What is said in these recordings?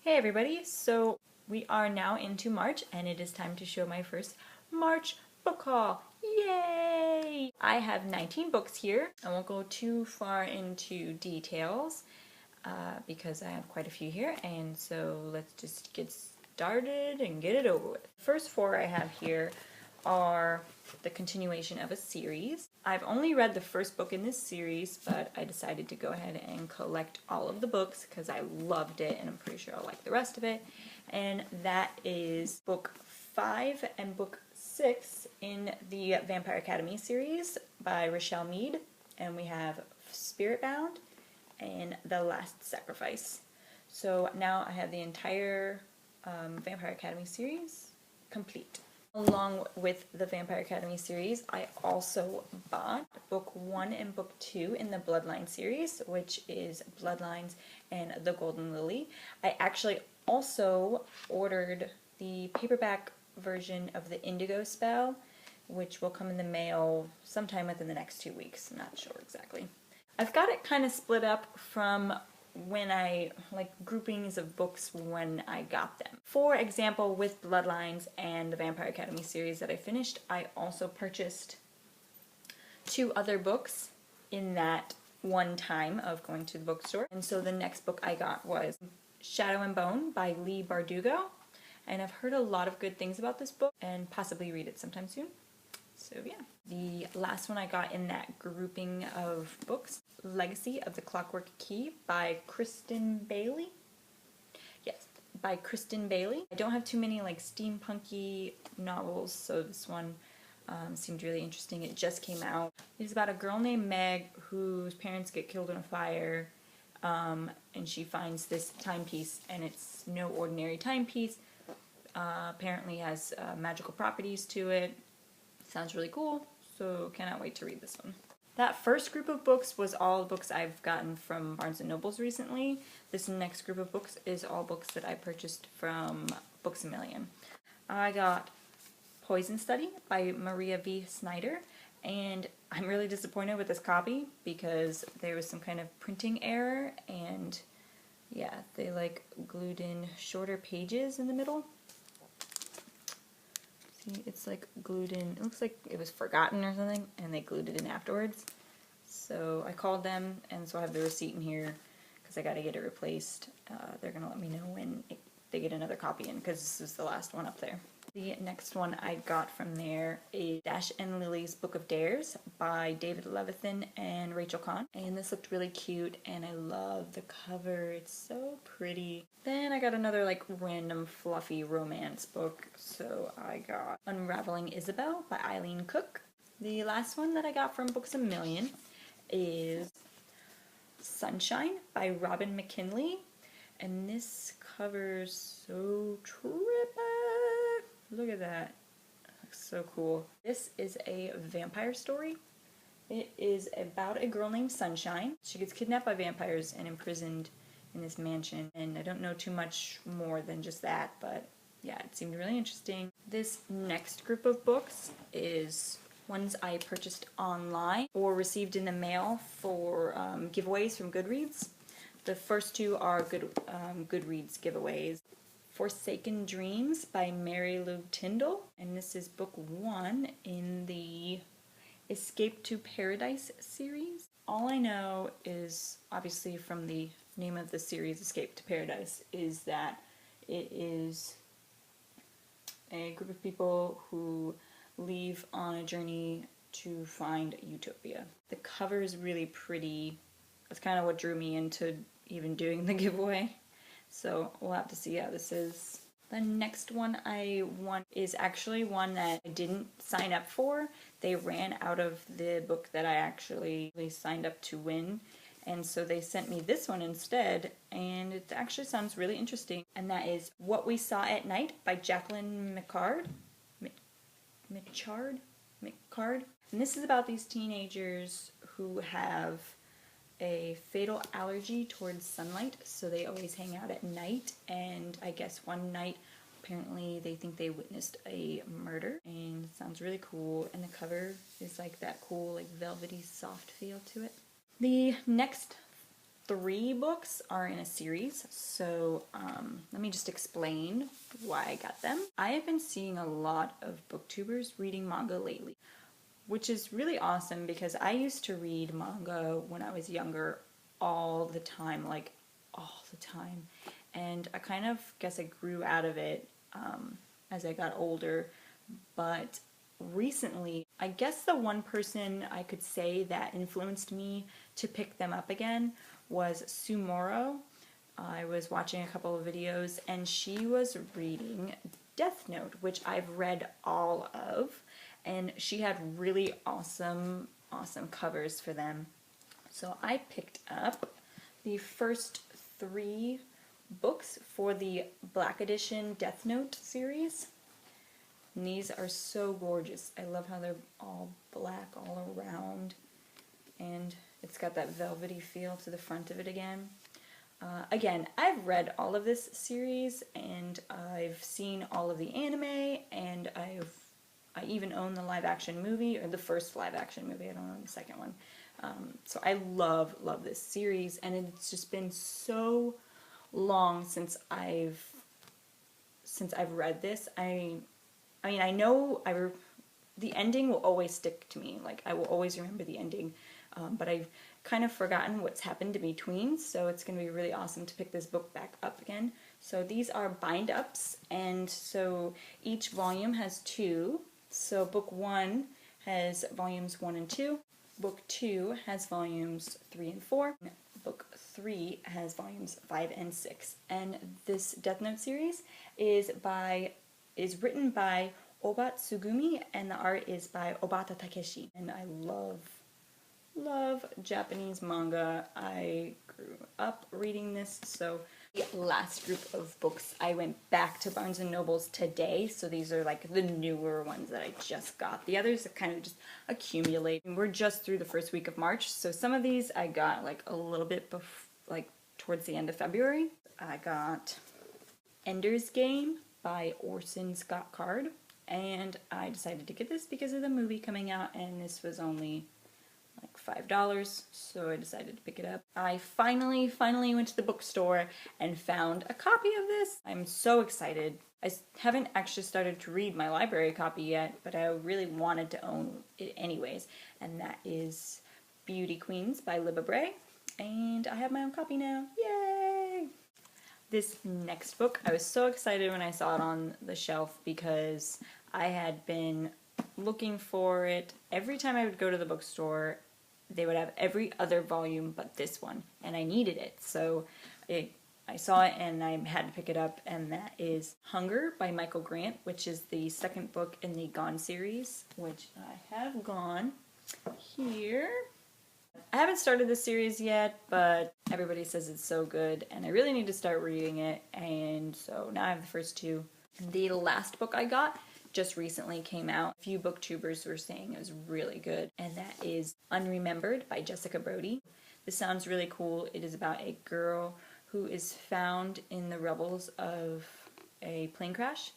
Hey everybody, so we are now into March and it is time to show my first March book haul. Yay! I have 19 books here. I won't go too far into details because I have quite a few here, and so let's just get started and get it over with. The first four I have here are the continuation of a series. I've only read the first book in this series, but I decided to go ahead and collect all of the books because I loved it and I'm pretty sure I'll like the rest of it. And that is book 5 and book 6 in the Vampire Academy series by Richelle Mead. And we have Spiritbound and The Last Sacrifice. So now I have the entire Vampire Academy series complete. Along with the Vampire Academy series, I also bought book 1 and book 2 in the Bloodline series, which is Bloodlines and The Golden Lily. I actually also ordered the paperback version of the Indigo Spell, which will come in the mail sometime within the next 2 weeks. I'm not sure exactly. I've got it kind of split up from when I, like, groupings of books when I got them. For example, with Bloodlines and the Vampire Academy series that I finished, I also purchased 2 other books in that one time of going to the bookstore. And so the next book I got was Shadow and Bone by Leigh Bardugo. And I've heard a lot of good things about this book and possibly read it sometime soon. So yeah. The last one I got in that grouping of books, Legacy of the Clockwork Key by Kristen Bailey. Yes, by Kristen Bailey. I don't have too many like steampunky novels, so this one seemed really interesting. It just came out. It's about a girl named Meg whose parents get killed in a fire, and she finds this timepiece, and it's no ordinary timepiece. Apparently has magical properties to it. Sounds really cool, so cannot wait to read this one. That first group of books was all books I've gotten from Barnes & Nobles recently. This next group of books is all books that I purchased from Books A Million. I got Poison Study by Maria V. Snyder, and I'm really disappointed with this copy because there was some kind of printing error, and yeah, they like glued in shorter pages in the middle. See, it's like glued in. It looks like it was forgotten or something, and they glued it in afterwards. So I called them, and so I have the receipt in here because I got to get it replaced. They're going to let me know when they get another copy in because this is the last one up there. The next one I got from there is Dash and Lily's Book of Dares by David Levithan and Rachel Kahn. And this looked really cute, and I love the cover. It's so pretty. Then I got another like random fluffy romance book. So I got Unraveling Isabel by Eileen Cook. The last one that I got from Books A Million is Sunshine by Robin McKinley. And this cover's so trippy. Look at that. It looks so cool. This is a vampire story. It is about a girl named Sunshine. She gets kidnapped by vampires and imprisoned in this mansion. And I don't know too much more than just that, but yeah, it seemed really interesting. This next group of books is ones I purchased online or received in the mail for giveaways from Goodreads. The first 2 are Goodreads giveaways. Forsaken Dreams by Mary Lou Tyndall, and this is book 1 in the Escape to Paradise series. All I know is, obviously from the name of the series, Escape to Paradise, is that it is a group of people who leave on a journey to find utopia. The cover is really pretty. That's kind of what drew me into even doing the giveaway. So we'll have to see how this is. The next one I want is actually one that I didn't sign up for. They ran out of the book that I actually signed up to win. And so they sent me this one instead, and it actually sounds really interesting. And that is What We Saw at Night by Jacqueline Michard. And this is about these teenagers who have a fatal allergy towards sunlight, so they always hang out at night. And I guess one night apparently they think they witnessed a murder, and it sounds really cool, and the cover is like that cool like velvety soft feel to it. The next 3 books are in a series, so let me just explain why I got them. I have been seeing a lot of booktubers reading manga lately, which is really awesome because I used to read manga when I was younger all the time, like all the time. And I kind of guess I grew out of it as I got older, but recently, I guess the one person I could say that influenced me to pick them up again was Sumoro. I was watching a couple of videos and she was reading Death Note, which I've read all of, and she had really awesome covers for them. So I picked up the first 3 books for the Black Edition Death Note series. And these are so gorgeous. I love how they're all black all around, and it's got that velvety feel to the front of it again. Again, I've read all of this series, and I've seen all of the anime, and I even own the live-action movie, or the first live-action movie. I don't own the second one. So I love this series, and it's just been so long since I've read this. I mean, I know the ending will always stick to me. Like, I will always remember the ending, but I've kind of forgotten what's happened in between, so it's going to be really awesome to pick this book back up again. So these are bind-ups, and so each volume has 2. So book 1 has volumes 1 and 2. Book 2 has volumes 3 and 4. Book 3 has volumes 5 and 6. And this Death Note series is written by Oba Tsugumi, and the art is by Obata Takeshi. And I love Japanese manga. I grew up reading this, so the last group of books I went back to Barnes & Noble's today, so these are like the newer ones that I just got. The others are kind of just accumulate. We're just through the first week of March, so some of these I got like a little bit like towards the end of February. I got Ender's Game by Orson Scott Card, and I decided to get this because of the movie coming out, and this was only like $5, so I decided to pick it up. I finally went to the bookstore and found a copy of this. I'm so excited. I haven't actually started to read my library copy yet, but I really wanted to own it anyways, and that is Beauty Queens by Libba Bray, and I have my own copy now. Yay! This next book, I was so excited when I saw it on the shelf because I had been looking for it. Every time I would go to the bookstore, they would have every other volume but this one, and I needed it. So I saw it and I had to pick it up, and that is Hunger by Michael Grant, which is the second book in the Gone series, which I have Gone here. I haven't started this series yet, but everybody says it's so good, and I really need to start reading it, and so now I have the first 2. The last book I got just recently came out. A few booktubers were saying it was really good, and that is Unremembered by Jessica Brody. This sounds really cool. It is about a girl who is found in the rubbles of a plane crash,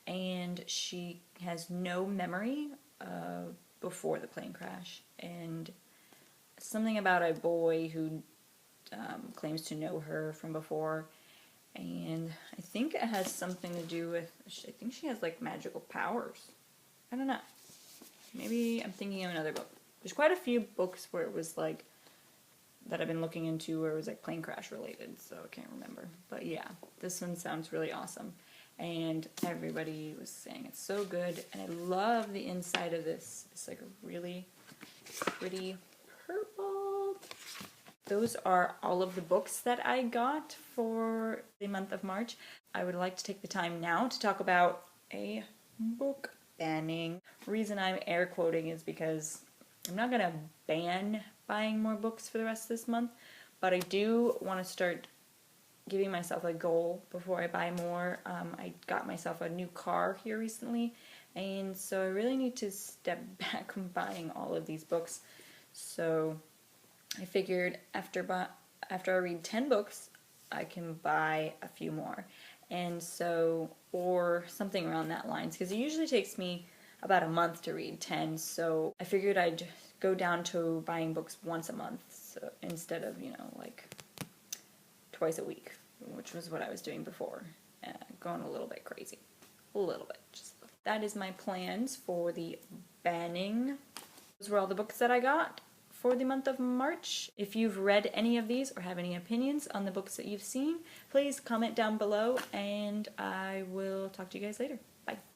and she has no memory before the plane crash, and something about a boy who claims to know her from before, and I think it has something to do with, I think she has like magical powers. I don't know. Maybe I'm thinking of another book. There's quite a few books where it was like, that I've been looking into where it was like plane crash related, so I can't remember. But yeah, this one sounds really awesome, and everybody was saying it's so good, and I love the inside of this. It's like a really pretty purple. Those are all of the books that I got for the month of March. I would like to take the time now to talk about a book banning. The reason I'm air quoting is because I'm not going to ban buying more books for the rest of this month, but I do want to start giving myself a goal before I buy more. I got myself a new car here recently, and so I really need to step back from buying all of these books. So I figured after I read 10 books, I can buy a few more. And so, or something around that lines, because it usually takes me about a month to read 10, so I figured I'd go down to buying books once a month, so instead of, like twice a week, which was what I was doing before. Going a little bit crazy. A little bit. That is my plans for the banning. Those were all the books that I got for the month of March. If you've read any of these or have any opinions on the books that you've seen, please comment down below and I will talk to you guys later. Bye.